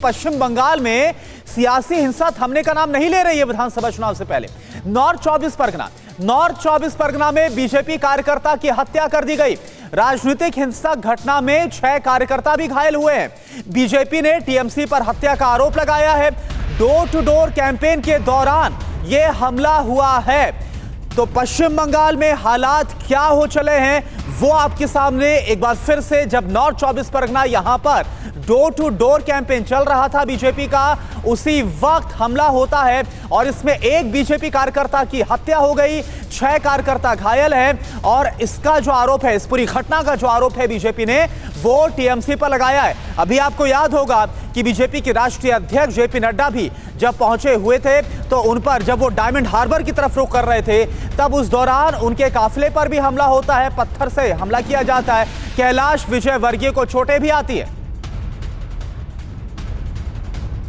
पश्चिम बंगाल में सियासी हिंसा थमने का नाम नहीं ले रही है। विधानसभा चुनाव से पहले नॉर्थ 24 परगना में बीजेपी कार्यकर्ता की हत्या कर दी गई। राजनीतिक हिंसक घटना में 6 कार्यकर्ता भी घायल हुए हैं। बीजेपी ने टीएमसी पर हत्या का आरोप लगाया है। डोर टू डोर कैंपेन के दौरान यह हमला हुआ है। तो पश्चिम बंगाल में हालात क्या हो चले हैं वो आपके सामने एक बार फिर से, जब नॉर्थ 24 परगना यहां पर डोर टू डोर कैंपेन चल रहा था बीजेपी का, उसी वक्त हमला होता है और इसमें एक बीजेपी कार्यकर्ता की हत्या हो गई, 6 कार्यकर्ता घायल हैं। और इसका जो आरोप है, इस पूरी घटना का जो आरोप है बीजेपी ने, वो टीएमसी पर लगाया है। अभी आपको याद होगा कि बीजेपी के राष्ट्रीय अध्यक्ष जेपी नड्डा भी जब पहुंचे हुए थे तो उन पर, जब वो डायमंड हार्बर की तरफ रुख कर रहे थे, तब उस दौरान उनके काफिले पर भी हमला होता है, पत्थर से हमला किया जाता है। कैलाश विजयवर्गीय को चोटें भी आती है।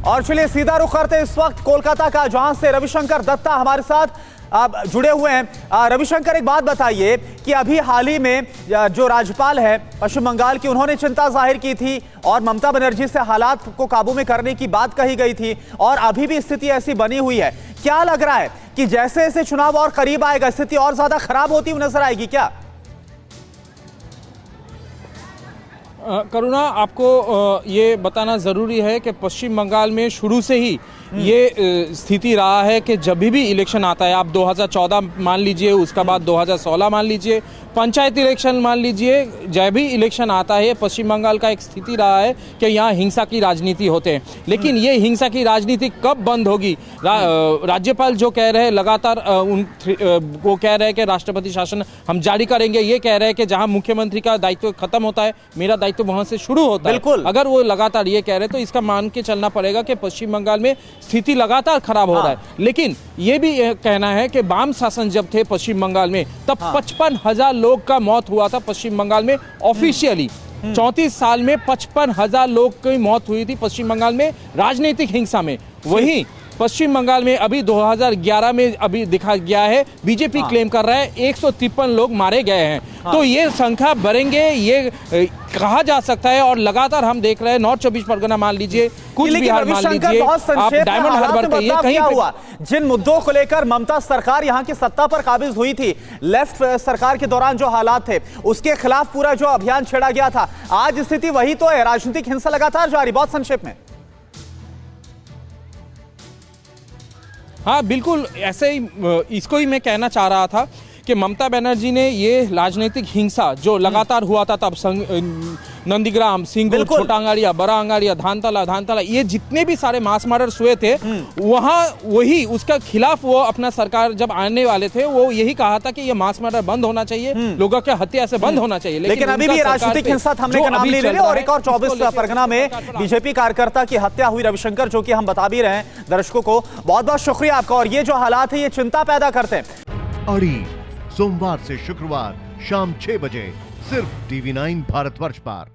और चलिए सीधा रुख करते हैं इस वक्त कोलकाता का, जहां से रविशंकर दत्ता हमारे साथ अब जुड़े हुए हैं। रविशंकर, एक बात बताइए कि अभी हाल ही में जो राज्यपाल है पश्चिम बंगाल की, उन्होंने चिंता जाहिर की थी और ममता बनर्जी से हालात को काबू में करने की बात कही गई थी, और अभी भी स्थिति ऐसी बनी हुई है। क्या लग रहा है कि जैसे जैसे चुनाव और करीब आएगा स्थिति और ज्यादा खराब होती हुई नजर आएगी क्या? करुणा, आपको ये बताना ज़रूरी है कि पश्चिम बंगाल में शुरू से ही ये स्थिति रहा है कि जब भी इलेक्शन आता है, आप 2014 मान लीजिए, उसका बाद 2016 मान लीजिए, पंचायत इलेक्शन मान लीजिए, जब भी इलेक्शन आता है पश्चिम बंगाल का एक स्थिति रहा है कि यहाँ हिंसा की राजनीति होते हैं। लेकिन ये हिंसा की राजनीति कब बंद होगी? राज्यपाल जो कह रहे हैं लगातार, वो कह रहे हैं कि राष्ट्रपति शासन हम जारी करेंगे, ये कह रहे हैं कि जहाँ मुख्यमंत्री का दायित्व खत्म होता है, मेरा दायित्व वहां से शुरू होता है। अगर वो लगातार ये कह रहे हैं तो इसका मान के चलना पड़ेगा कि पश्चिम बंगाल में स्थिति लगातार खराब हो रहा है। लेकिन ये भी कहना है कि वाम शासन जब थे पश्चिम बंगाल में, तब 55,000 लोग का मौत हुआ था पश्चिम बंगाल में ऑफिशियली। 34 साल में 55,000 लोग की मौत हुई थी पश्चिम बंगाल में राजनीतिक हिंसा में। वहीं पश्चिम बंगाल में अभी 2011 में अभी दिखा गया है, बीजेपी क्लेम कर रहा है 153 लोग मारे गए हैं। तो ये संख्या बढ़ेंगे, ये कहा जा सकता है। और लगातार हम देख रहे हैं नॉर्थ 24 परगना मान लीजिए, कुछ बिहार मान लीजिए, आप डायमंड हार्बर कहिए, कहीं हुआ जिन मुद्दों को लेकर ममता सरकार यहाँ की सत्ता पर काबिज हुई थी, लेफ्ट सरकार के दौरान जो हालात थे, उसके खिलाफ पूरा जो अभियान छेड़ा गया था, आज स्थिति वही तो है। राजनीतिक हिंसा लगातार जारी। बहुत संक्षेप में। हाँ बिल्कुल, ऐसे ही इसको ही मैं कहना चाह रहा था कि ममता बनर्जी ने ये राजनीतिक हिंसा जो लगातार हुआ था, तब नंदीग्राम, सिंगूर, छोटा अंगाड़िया, बड़ा अंगाड़िया, धानतला, ये जितने भी सारे मास मर्डर्स हुए थे, वहाँ वही उसका खिलाफ वो अपना सरकार जब आने वाले थे, वो यही कहा था कि ये मास मर्डर बंद होना चाहिए, लोगों की हत्या से बंद होना चाहिए। लेकिन अभी भी राजनीतिक हिंसा थमने का नाम नहीं ले रही। और एक और 24 परगना में बीजेपी कार्यकर्ता की हत्या हुई, रविशंकर, जो कि हम बता भी रहे हैं दर्शकों को। बहुत बहुत शुक्रिया आपका। और ये जो हालात है ये चिंता पैदा करते हैं। अड़ी सोमवार से शुक्रवार शाम 6 बजे सिर्फ TV9 भारतवर्ष पर।